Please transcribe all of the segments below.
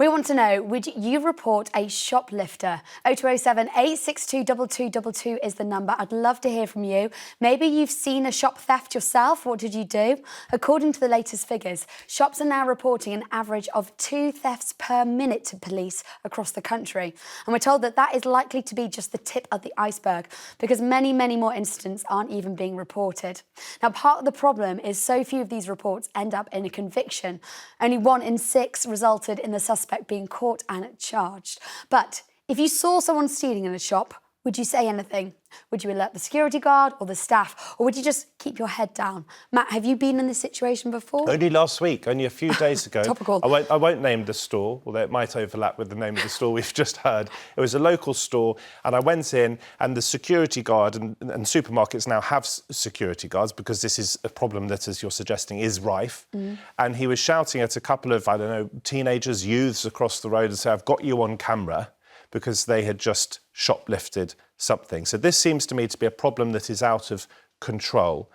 We want to know, would you report a shoplifter? 0207 862 2222 is the number. I'd love to hear from you. Maybe you've seen a shop theft yourself. What did you do? According to the latest figures, shops are now reporting an average of 2 thefts per minute to police across the country. And we're told that that is likely to be just the tip of the iceberg because many, many more incidents aren't even being reported. Now, part of the problem is so few of these reports end up in a conviction. Only 1 in 6 resulted in the suspect being caught and charged. But if you saw someone stealing in a shop, would you say anything? Would you alert the security guard or the staff? Or would you just keep your head down? Matt, have you been in this situation before? Only last week, only a few days ago. Topical. I won't name the store, although it might overlap with the name of the store we've just heard. It was a local store, and I went in, and the security guard, and supermarkets now have security guards because this is a problem that, as you're suggesting, is rife. And he was shouting at a couple of, I don't know, teenagers, youths across the road and say, "I've got you on camera," because they had just shoplifted something. So this seems to me to be a problem that is out of control.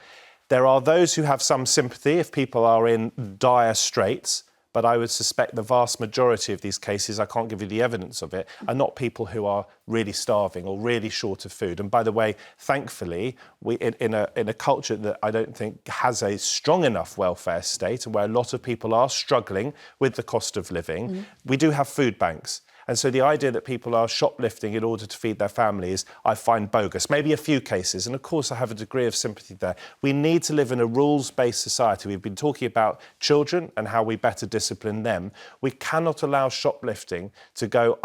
There are those who have some sympathy if people are in dire straits, but I would suspect the vast majority of these cases, I can't give you the evidence of it, are not people who are really starving or really short of food. And by the way, thankfully, in a culture that I don't think has a strong enough welfare state and where a lot of people are struggling with the cost of living, we do have food banks. And so the idea that people are shoplifting in order to feed their families, I find bogus. Maybe a few cases, and of course I have a degree of sympathy there. We need to live in a rules-based society. We've been talking about children and how we better discipline them. We cannot allow shoplifting to go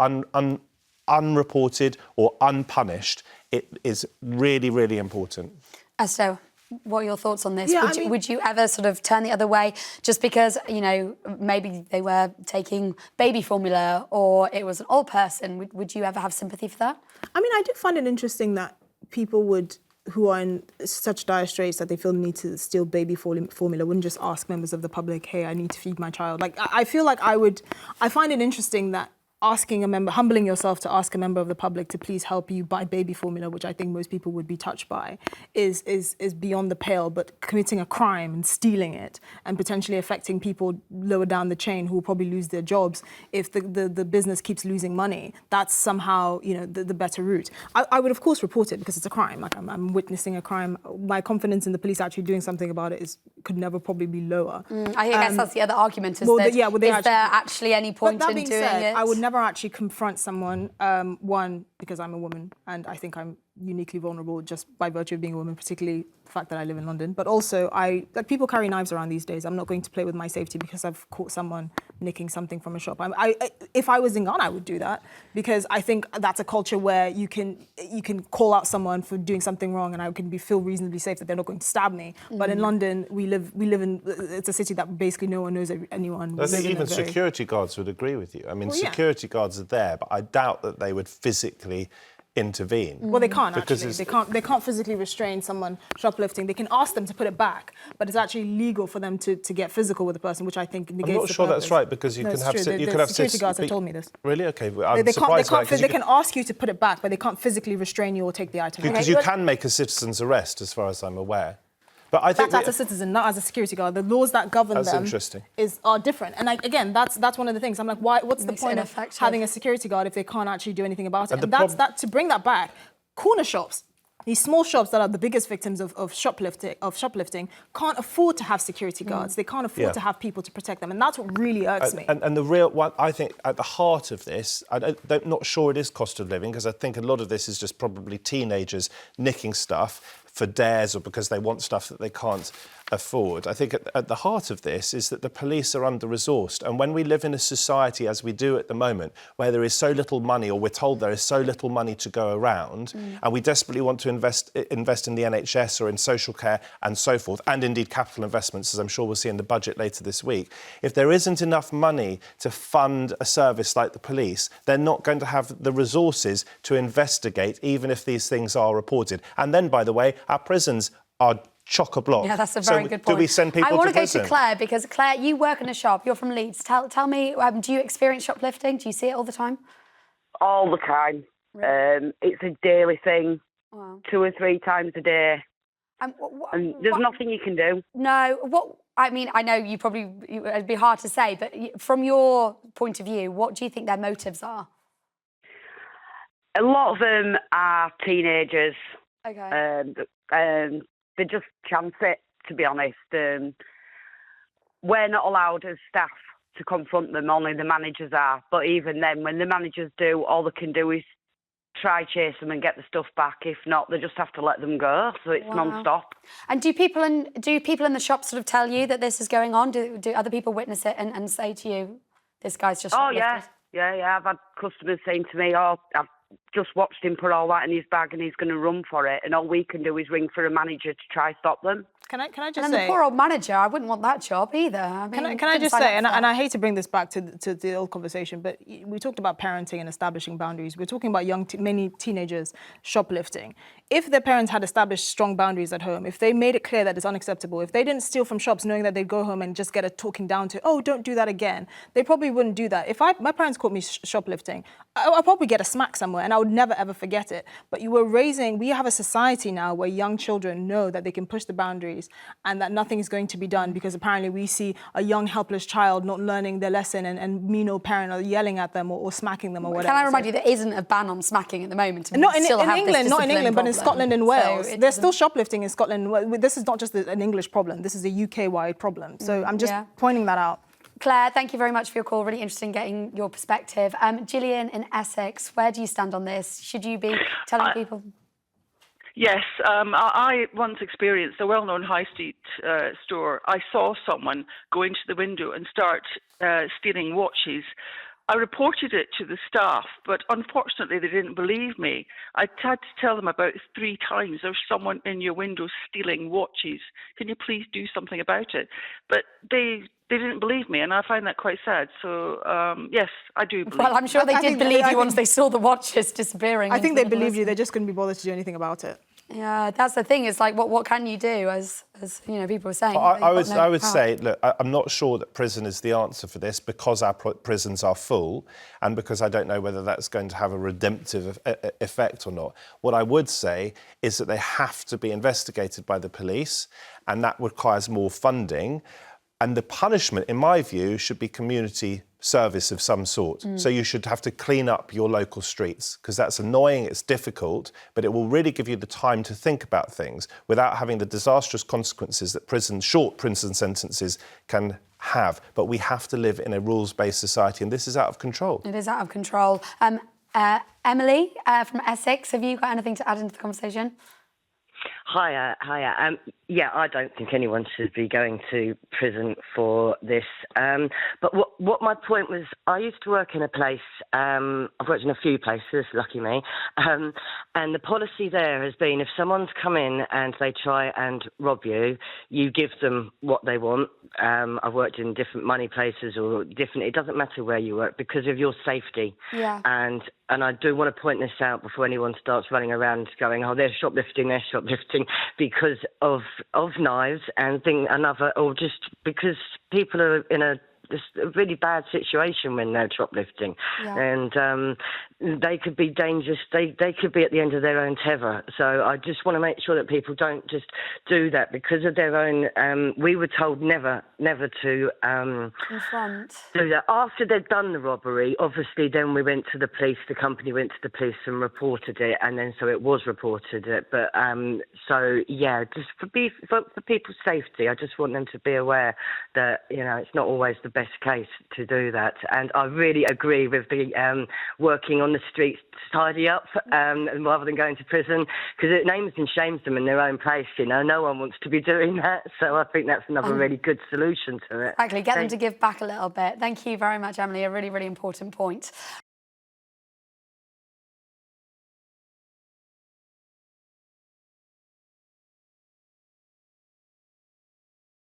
unreported or unpunished. It is really, really important. Esther, what are your thoughts on this? Yeah, would you ever sort of turn the other way just because, you know, maybe they were taking baby formula or it was an old person? Would you ever have sympathy for that? I mean, I do find it interesting that people who are in such dire straits that they feel the need to steal baby formula wouldn't just ask members of the public, "Hey, I need to feed my child." Like, I feel like I find it interesting that humbling yourself to ask a member of the public to please help you buy baby formula, which I think most people would be touched by, is beyond the pale. But committing a crime and stealing it and potentially affecting people lower down the chain who will probably lose their jobs if the business keeps losing money, that's somehow, you know, the better route. I would of course report it because it's a crime. Like I'm witnessing a crime. My confidence in the police actually doing something about it could never probably be lower. I guess that's the other argument is there actually any point in doing it? I would never actually confront someone, one, because I'm a woman and I think I'm uniquely vulnerable just by virtue of being a woman, particularly the fact that I live in London. But also, people carry knives around these days. I'm not going to play with my safety because I've caught someone nicking something from a shop. If I was in Ghana, I would do that because I think that's a culture where you can call out someone for doing something wrong and I can feel reasonably safe that they're not going to stab me. But in London, we live in it's a city that basically no one knows anyone. I think even security guards would agree with you. I mean, security guards are there, but I doubt that they would physically intervene. Well, they can't actually. They can't physically restrain someone shoplifting. They can ask them to put it back, but it's actually legal for them to get physical with the person, which I think negates the purpose. I'm not sure that's right because you can have security guards have told me this. Really? Okay, I'm surprised. They can ask you to put it back, but they can't phically restrain you or take the item. Because you can make a citizen's arrest, as far as I'm aware. But I think that's as a citizen, not as a security guard. The laws that govern them are different. And again, that's one of the things. I'm like, what's the point of having a security guard if they can't actually do anything about it? And that's to bring that back. Corner shops, these small shops that are the biggest victims of shoplifting, can't afford to have security guards. They can't afford to have people to protect them. And that's what really irks me. And the real one, I think, at the heart of this, I'm not sure it is cost of living, because I think a lot of this is just probably teenagers nicking stuff for dares or because they want stuff that they can't afford. I think at the heart of this is that the police are under-resourced. And when we live in a society, as we do at the moment, where there is so little money, or we're told there is so little money to go around, and we desperately want to invest in the NHS or in social care and so forth, and indeed capital investments, as I'm sure we'll see in the budget later this week, if there isn't enough money to fund a service like the police, they're not going to have the resources to investigate, even if these things are reported. And then, by the way, our prisons are chock-a-block. Yeah, that's a very good point. Do we send people to prison? I want to go to Claire, because Claire, you work in a shop. You're from Leeds. Tell me, do you experience shoplifting? Do you see it all the time? All the time. Really? It's a daily thing. Wow. 2 or 3 times a day. And there's nothing you can do. No. I mean, I know it'd be hard to say, but from your point of view, what do you think their motives are? A lot of them are teenagers. Okay. They just chance it, to be honest. We're not allowed as staff to confront them, only the managers are. But even then, when the managers do, all they can do is try chase them and get the stuff back. If not, they just have to let them go. So it's non-stop. And do people in the shop sort of tell you that this is going on? Do other people witness it and say to you, this guy's just shoplifted? Yeah. I've had customers saying to me, I've just watched him put all that in his bag and he's going to run for it. And all we can do is ring for a manager to try stop them. Can I just and say... the poor old manager, I wouldn't want that job either. I mean, can I just say, and I hate to bring this back to the old conversation, but we talked about parenting and establishing boundaries. We're talking about many teenagers shoplifting. If their parents had established strong boundaries at home, if they made it clear that it's unacceptable, if they didn't steal from shops knowing that they'd go home and just get a talking down to, oh, don't do that again, they probably wouldn't do that. If my parents caught me shoplifting, I'd probably get a smack somewhere and I would never, ever forget it. But we have a society now where young children know that they can push the boundaries and that nothing is going to be done because apparently we see a young helpless child not learning their lesson and mean old parent are yelling at them or smacking them or whatever. Can I remind you, there isn't a ban on smacking at the moment? Not in England, but in Scotland and Wales. So there's still shoplifting in Scotland. This is not just an English problem. This is a UK-wide problem. So I'm just pointing that out. Claire, thank you very much for your call. Really interesting getting your perspective. Gillian in Essex, where do you stand on this? Should you be telling people? Yes, I once experienced a well-known high street store. I saw someone go into the window and start stealing watches. I reported it to the staff, but unfortunately they didn't believe me. I had to tell them about 3 times, there's someone in your window stealing watches. Can you please do something about it? But they didn't believe me, and I find that quite sad. So, yes, I do believe. Well, I'm sure they did believe you once they saw the watches disappearing. I think they believed you. They just couldn't be bothered to do anything about it. Yeah, that's the thing. It's like, what can you do, as people were saying? I would say, look, I'm not sure that prison is the answer for this because our prisons are full and because I don't know whether that's going to have a redemptive effect or not. What I would say is that they have to be investigated by the police and that requires more funding. And the punishment, in my view, should be community service of some sort. So you should have to clean up your local streets because that's annoying, it's difficult, but it will really give you the time to think about things without having the disastrous consequences that short prison sentences can have. But we have to live in a rules-based society, and this is out of control. It is out of control. Emily from Essex, have you got anything to add into the conversation? Hiya. Yeah, I don't think anyone should be going to prison for this. But what my point was, I used to work in a place, I've worked in a few places, lucky me, and the policy there has been if someone's come in and they try and rob you, you give them what they want. I've worked in different money places or different, it doesn't matter where you work because of your safety. Yeah. And I do want to point this out before anyone starts running around going, oh, they're shoplifting, because of knives and or just because people are in a really bad situation when they're shoplifting. Yeah. And they could be dangerous. They could be at the end of their own tether. So I just want to make sure that people don't just do that because of their own. We were told never to confront. Do that. After they'd done the robbery, obviously then we went to the police, the company went to the police and reported it, and then so it was reported it. But so yeah, just for people's safety, I just want them to be aware that, it's not always the best case to do that. And I really agree with the working on the streets to tidy up rather than going to prison, because it names and shames them in their own place. No one wants to be doing that. So I think that's another really good solution to it. Exactly, get them to give back a little bit. Thank you very much, Emily. A really, really important point.